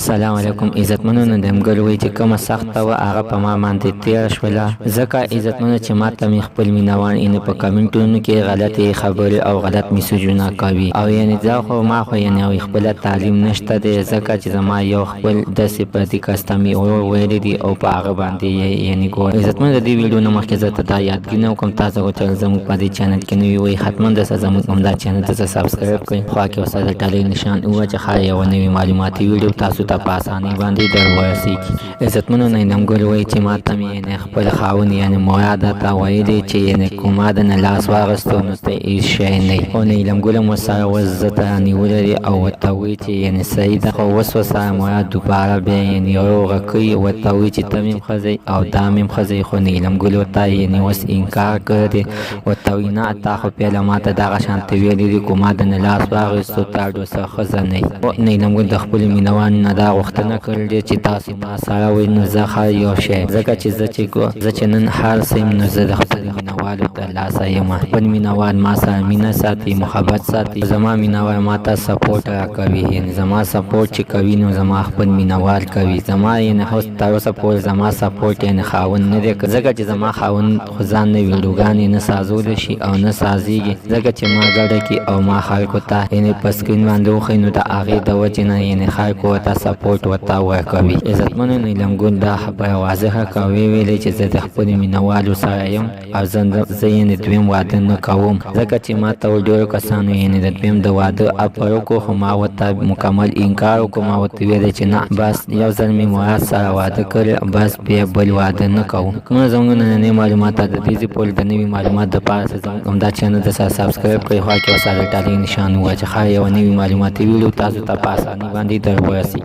السلام علیکم عزتمنو. نن د مګلوي چې کومه سخته و هغه په ما باندې تیر شوله، ځکه عزتمنو چې ما ته مې خپل مینوان ان په کمنټونو کې غلطې خبرې او غلط میسجونه کوي، او یعنی دا خو ما خو یعنی خپل تعلیم نشته دی، ځکه چې زما یو خپل د صفاتي کاستمي او ویل دي او په هغه باندې یعنی ګور. عزتمنو د دې ویډیو نه مخکې زه ته دا یادګینه کوم تاسو غوښتل زموږ په دې چینل کې نوی وي حتما د زموږ هم دا چینل ته سبسکرایب کړئ، خو کې وسه د ټاله نشان او چې خای یو نوی معلوماتي ویډیو تاسو ته په اسانۍ باندې درورسیږي. عزتمنو نه نمګل وای چې ما ته مې خپل خاون یعنی موعده تا ویلي چې یعنی کومه د لاس واغستو نو ته هیڅ شی نه او نه لمګل مو سره وزته نیولې او ته وی چې یعنی سید خو وسوسه موعده دوباره به یعنی روغه کوي او ته وی چې تمیم خزي او دامیم خزي خو نه لمګل وتا یعنی وس انکار کړي او ته وینا تا خو په لماته دغه شانت ویلي کومه د لاس واغستو تا دوسه خزنه او نه لمګل د خپل مینوان نه دا وختونه کړل چې تاسو ما سره وای نو زه یو شی ځکه چې زه چې نن حال سیم نو زه د خپل مینوالو ته لاس یم، خپل مینوال ما سره مینه ساتي، محبت ساتي، زما مینوال ما ته سپورټ راکوي، یعنی زما سپورټ چې کوي نو زما خپل مینوال کوي، زما یعنی هوس تر سپورټ زما سپورټ یعنی خاون نه دی، ځکه چې زما خاون خو ځان نه ویډیوګانې نه سازول شي او نه سازيږي، ځکه چې ما ګډه کې او ما خلکو ته یعنی پسکین باندې وخی نو د هغې د وجې نه یعنی خلکو ته سپورټ ورته ورکوي. عزتمنو نیلم ګل دا خبره واضحه کوي ویلې چې زه د خپل مینوالو سره یم او زه یعنی دویم واده نه کوم، ځکه چې ما ته ډېرو کسانو یعنی د دویم د واده افر وکړو خو ما ورته مکمل انکار وکړو، ما ورته ویلې چې نه بس یو ځل مې مراد سره واده کړی بس بیا بل واده نه کوم. نو زموږ نننۍ معلومات د دې پورې د نوي معلومات دپاره زموږ همدا چینل ته سبسکرایب کړئ، خوا کې ورسره د ټالۍ نشان ووهئ چې ښایي یوه نوي معلوماتي ویډیو تاسو ته په اسانۍ باندې درورسي.